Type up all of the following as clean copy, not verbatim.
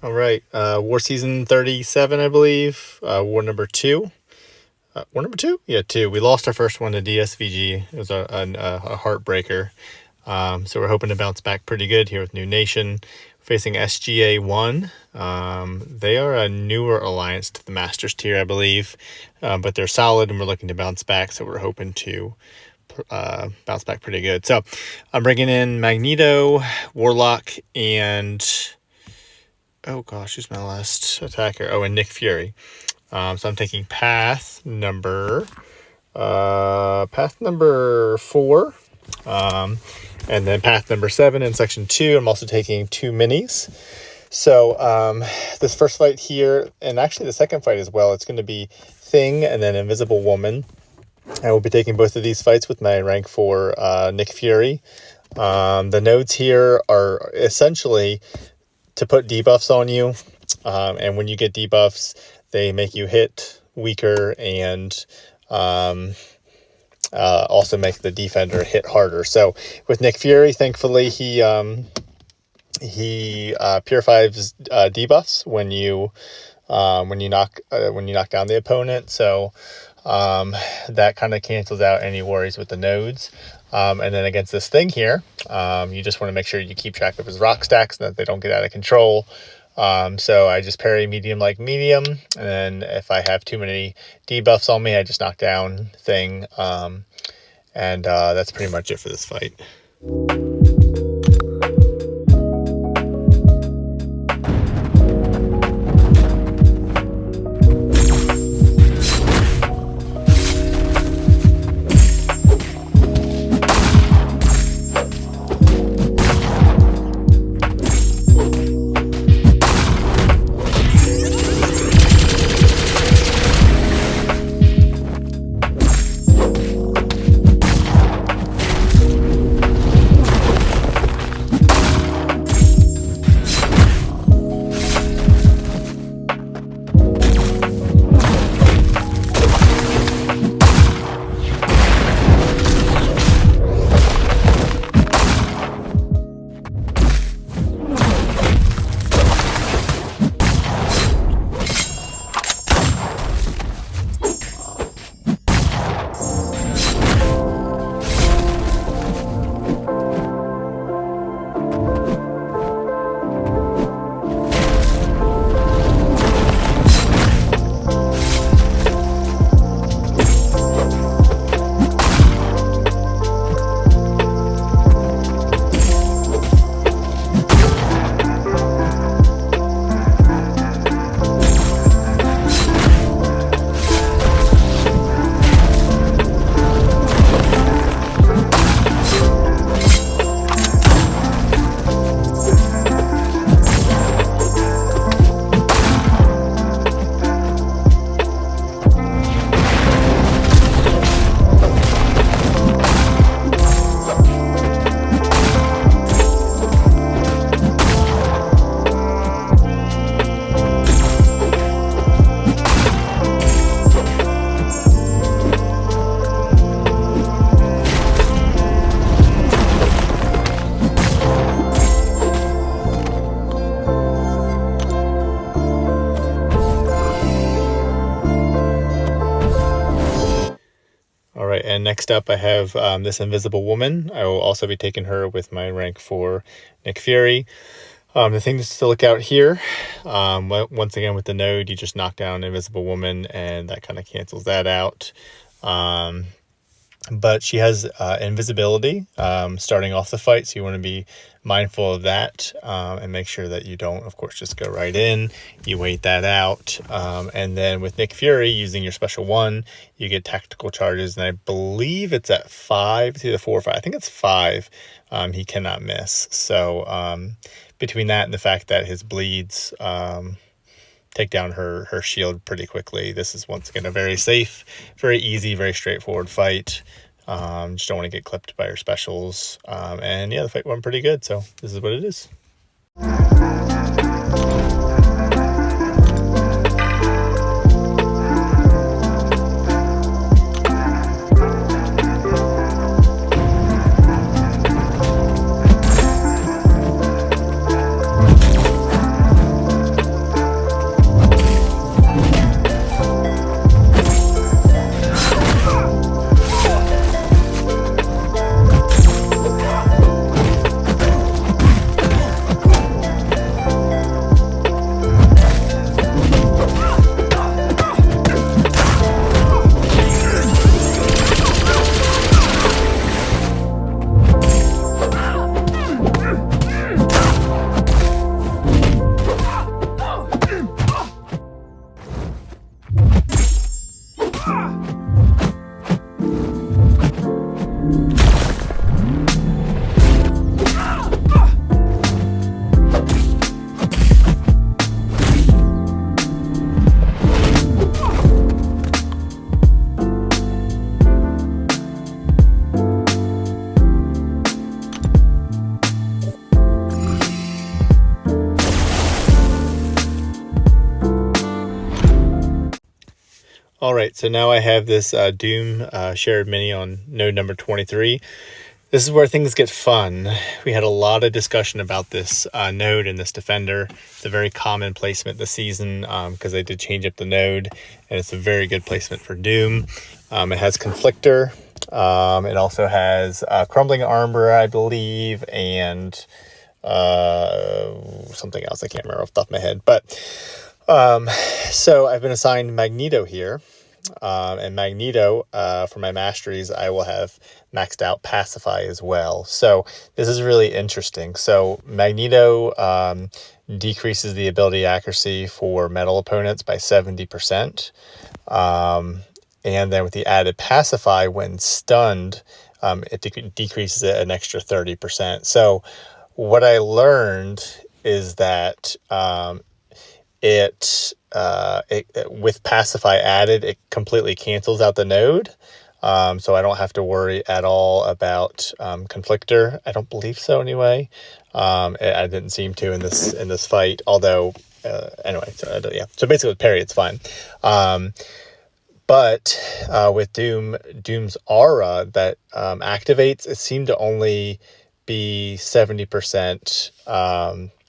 All right, War Season 37, I believe. War number 2. War number 2? Yeah, 2. We lost our first one to DSVG. It was a heartbreaker. So we're hoping to bounce back pretty good here with New Nation. Facing SGA-1. They are a newer alliance to the Masters tier, I believe. But they're solid, and we're looking to bounce back, so we're hoping to bounce back pretty good. So I'm bringing in Magneto, Warlock, and... oh gosh, who's my last attacker? Oh, and Nick Fury. So I'm taking path number 4, and then path number 7 in section 2. I'm also taking 2 minis. So this first fight here, and actually the second fight as well, it's going to be Thing and then Invisible Woman. I will be taking both of these fights with my rank 4 Nick Fury. The nodes here are essentially to put debuffs on you, and when you get debuffs, they make you hit weaker and also make the defender hit harder. So with Nick Fury, thankfully he purifies debuffs when you knock down the opponent. So that kind of cancels out any worries with the nodes. And then against this Thing here, you just want to make sure you keep track of his rock stacks and that they don't get out of control. So I just parry medium like medium, and then if I have too many debuffs on me, I just knock down Thing. And that's pretty much it for this fight. And next up I have this Invisible Woman. I will also be taking her with my rank 4 Nick Fury. The things to look out here, once again with the node, you just knock down Invisible Woman and that kind of cancels that out. But she has invisibility starting off the fight, so you want to be mindful of that and make sure that you don't, of course, just go right in. You wait that out. And then with Nick Fury, using your special 1, you get tactical charges, and I believe it's at 5. It's either 4 or 5. I think it's 5. He cannot miss. So between that and the fact that his bleeds take down her shield pretty quickly, this is once again a very safe, very easy, very straightforward fight. Just don't want to get clipped by her specials. And yeah, the fight went pretty good, so this is what it is. All right, so now I have this Doom shared mini on node number 23. This is where things get fun. We had a lot of discussion about this node and this defender. It's a very common placement this season because they did change up the node, and it's a very good placement for Doom. It has Conflictor. It also has Crumbling Armor, I believe, and something else I can't remember off the top of my head. But so I've been assigned Magneto here. And Magneto, for my masteries, I will have maxed out Pacify as well. So this is really interesting. So Magneto decreases the ability accuracy for metal opponents by 70%. And then with the added Pacify, when stunned, it decreases it an extra 30%. So what I learned is that it with Pacify added, it completely cancels out the node. So I don't have to worry at all about Conflictor. I don't believe so anyway. I didn't seem to in this fight, although anyway, so yeah. So basically with parry, it's fine. But with Doom's aura that activates, it seemed to only be 70%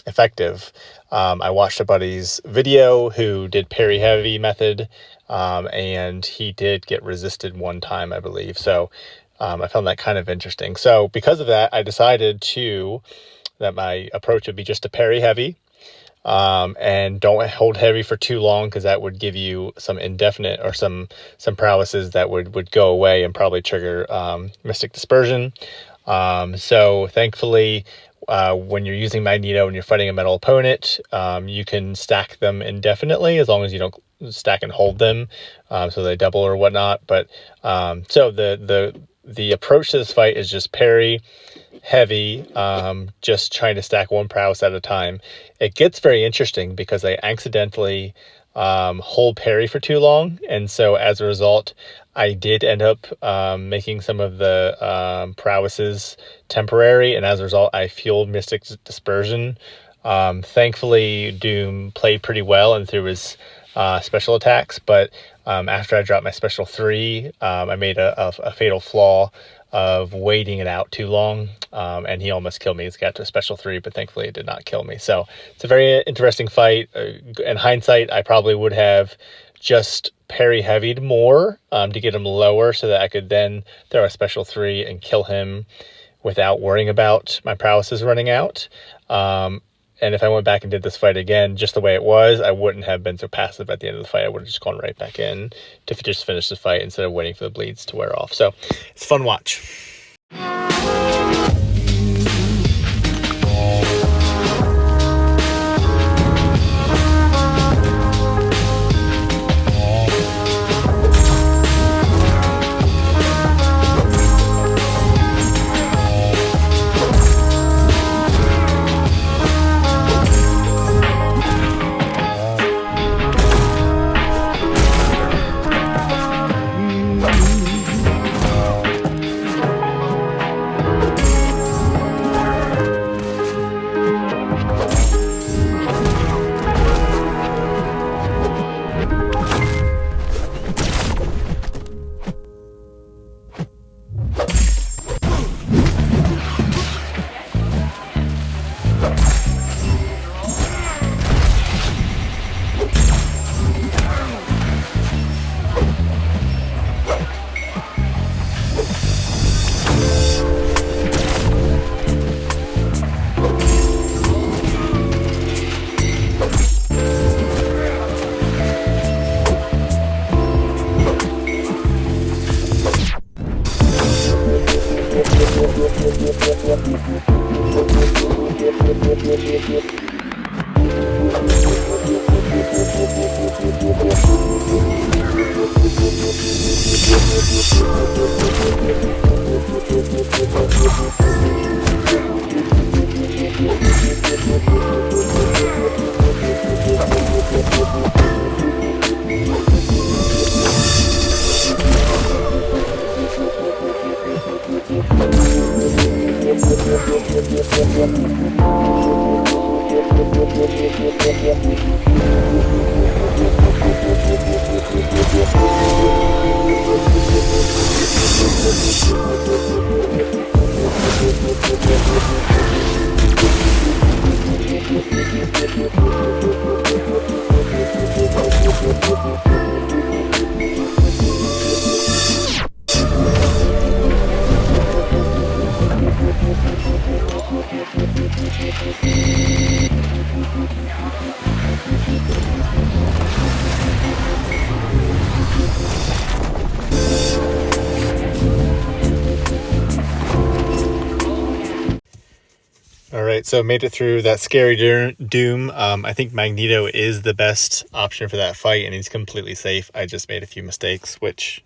effective. I watched a buddy's video who did parry heavy method, and he did get resisted one time, I believe. So I found that kind of interesting. So because of that, I decided that my approach would be just to parry heavy, and don't hold heavy for too long, because that would give you some indefinite or some prowesses that would go away and probably trigger Mystic Dispersion. So thankfully, when you're using Magneto and you're fighting a metal opponent, you can stack them indefinitely as long as you don't stack and hold them, so they double or whatnot. But so the approach to this fight is just parry heavy, just trying to stack one prowess at a time. It gets very interesting because I accidentally hold parry for too long, and so as a result, I did end up making some of the prowesses temporary, and as a result, I fueled Mystic Dispersion. Thankfully, Doom played pretty well and threw his special attacks, but after I dropped my special 3, I made a fatal flaw of waiting it out too long, and he almost killed me. He's got to a special 3, but thankfully it did not kill me. So it's a very interesting fight. In hindsight, I probably would have just parry heavied more to get him lower so that I could then throw a special 3 and kill him without worrying about my prowesses running out. And if I went back and did this fight again just the way it was, I wouldn't have been so passive at the end of the fight. I would have just gone right back in to just finish the fight instead of waiting for the bleeds to wear off. So it's a fun watch. Alright, so made it through that scary doom. I think Magneto is the best option for that fight, and he's completely safe. I just made a few mistakes, which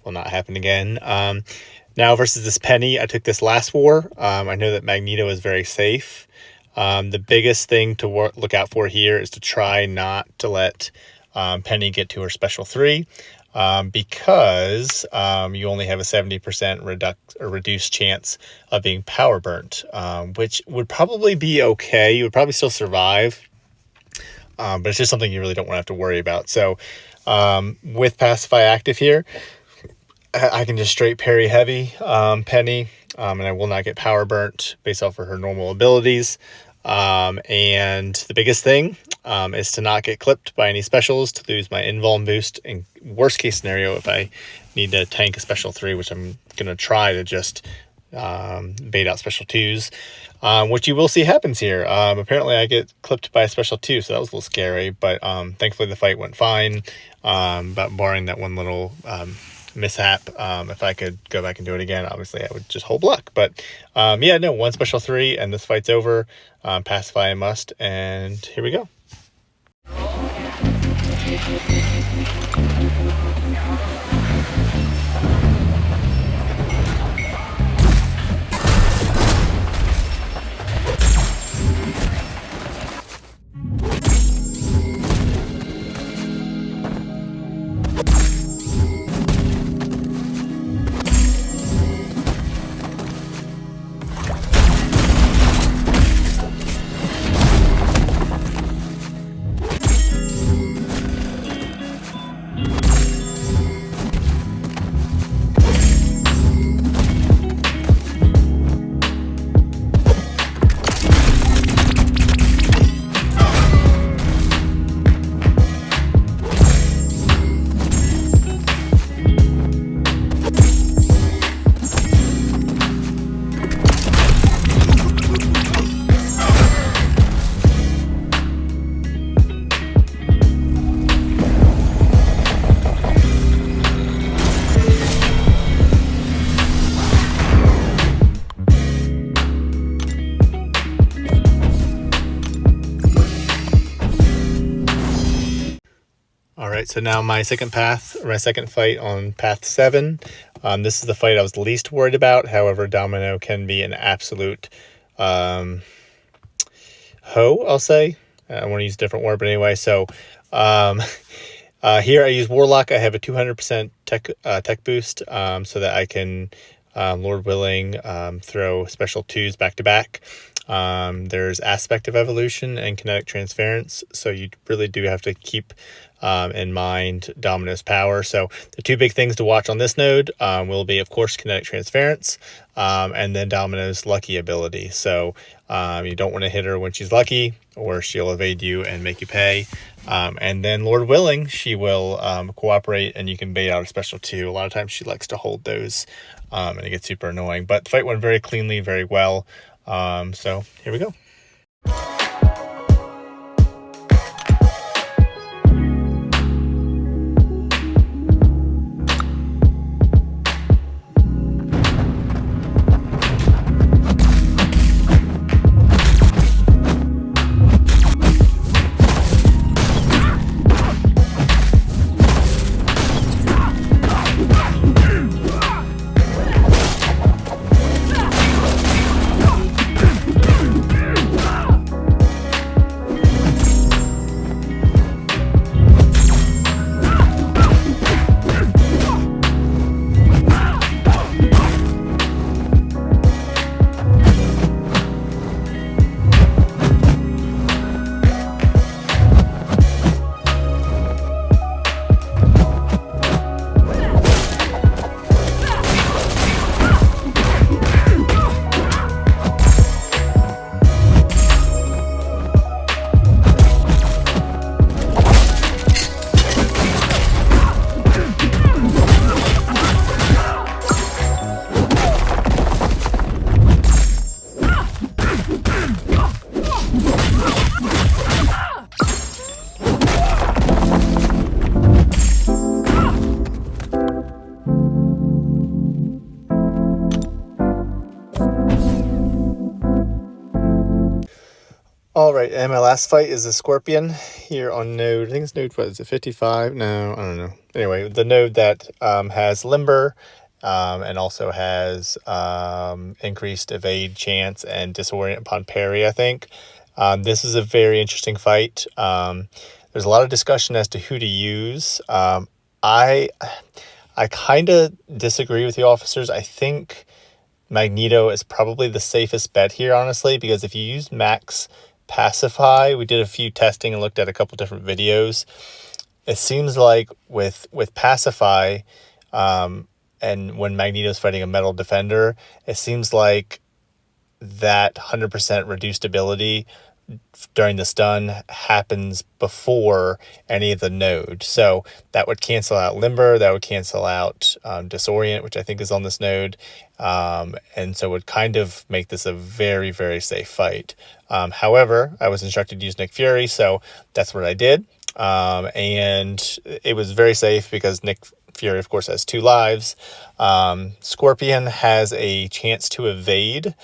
will not happen again. Now versus this Penny, I took this last war. I know that Magneto is very safe. The biggest thing to look out for here is to try not to let Penny get to her special 3. Because you only have a 70% reduced chance of being power burnt, which would probably be okay. You would probably still survive, but it's just something you really don't want to have to worry about. So with Pacify active here, I can just straight parry heavy Penny, and I will not get power burnt based off of her normal abilities. And the biggest thing is to not get clipped by any specials, to lose my invuln boost. In worst case scenario, if I need to tank a special 3, which I'm going to try to just bait out special 2s, which you will see happens here. Apparently I get clipped by a special 2, so that was a little scary, but thankfully the fight went fine, but barring that one little mishap. If I could go back and do it again, obviously I would just hold luck, but yeah, no, one special 3 and this fight's over. Pacify a must, and here we go. Alright, so now my second fight on path 7. This is the fight I was least worried about. However, Domino can be an absolute hoe, I'll say. I want to use a different word, but anyway. So here I use Warlock. I have a 200% tech boost, so that I can, Lord willing, throw special 2s back to back. There's aspect of evolution and kinetic transference, so you really do have to keep in mind Domino's power. So the two big things to watch on this node will be, of course, kinetic transference, and then Domino's lucky ability. So you don't want to hit her when she's lucky, or she'll evade you and make you pay. And then, Lord willing, she will cooperate, and you can bait out a special 2. A lot of times she likes to hold those, and it gets super annoying. But the fight went very cleanly, very well. So here we go. All right, and my last fight is a Scorpion here on node. I think it's node, what is it, 55? No, I don't know. Anyway, the node that has Limber and also has increased evade chance and disorient upon parry, I think. This is a very interesting fight. There's a lot of discussion as to who to use. I kind of disagree with the officers. I think Magneto is probably the safest bet here, honestly, because if you use Max Pacify, we did a few testing and looked at a couple different videos. It seems like with Pacify, and when Magneto's fighting a metal defender, it seems like that 100% reduced ability during the stun happens before any of the node. So that would cancel out Limber, that would cancel out Disorient, which I think is on this node. And so it would kind of make this a very, very safe fight. However, I was instructed to use Nick Fury, so that's what I did. And it was very safe because Nick Fury, of course, has 2 lives. Scorpion has a chance to evade.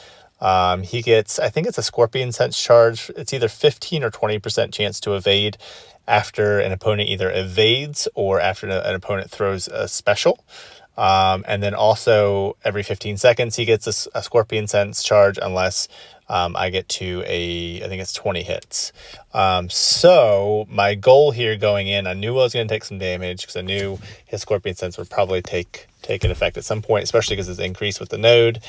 He gets, I think it's a Scorpion Sense charge. It's either 15 or 20% chance to evade after an opponent either evades or after an opponent throws a special. And then also every 15 seconds, he gets a Scorpion Sense charge unless I get to I think it's 20 hits. So my goal here going in, I knew I was going to take some damage because I knew his Scorpion Sense would probably take an effect at some point, especially because it's increased with the node.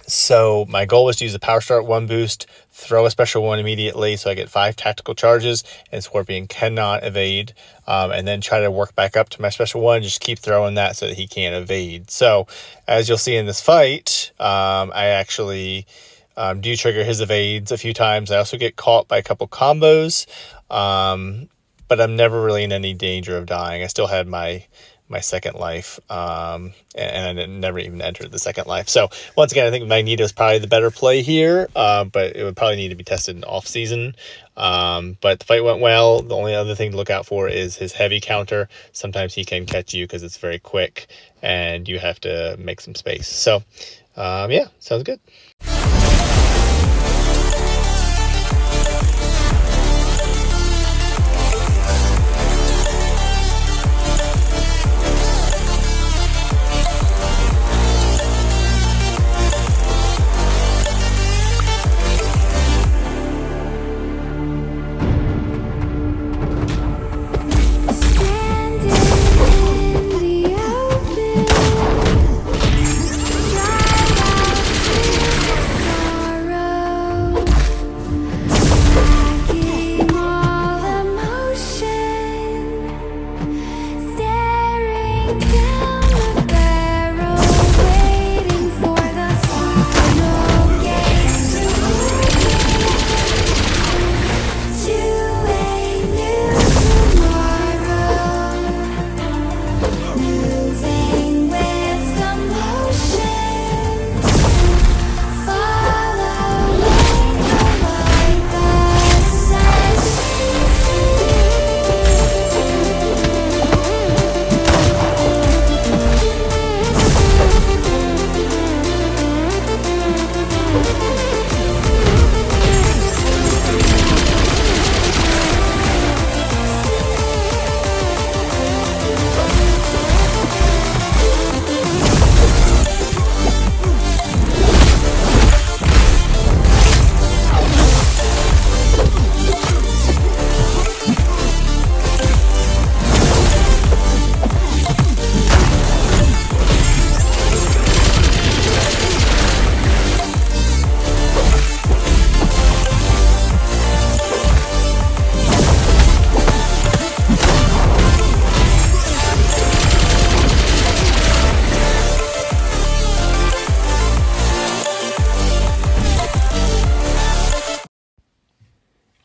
So my goal was to use the Power Start 1 boost, throw a special 1 immediately so I get 5 tactical charges and Scorpion cannot evade, and then try to work back up to my special 1, just keep throwing that so that he can't evade. So as you'll see in this fight, I actually do trigger his evades a few times. I also get caught by a couple combos, but I'm never really in any danger of dying. I still had my second life, and I never even entered the second life. So once again, I think Magneto is probably the better play here, but it would probably need to be tested in off season. But the fight went well. The only other thing to look out for is his heavy counter. Sometimes he can catch you because it's very quick and you have to make some space. So yeah, sounds good.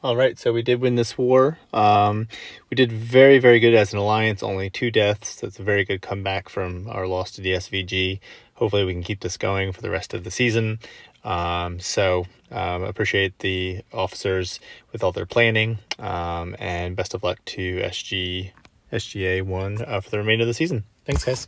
All right, so we did win this war. We did very, very good as an alliance, only 2 deaths. That's a very good comeback from our loss to the SVG. Hopefully we can keep this going for the rest of the season. Appreciate the officers with all their planning, and best of luck to SGA-1 for the remainder of the season. Thanks, guys.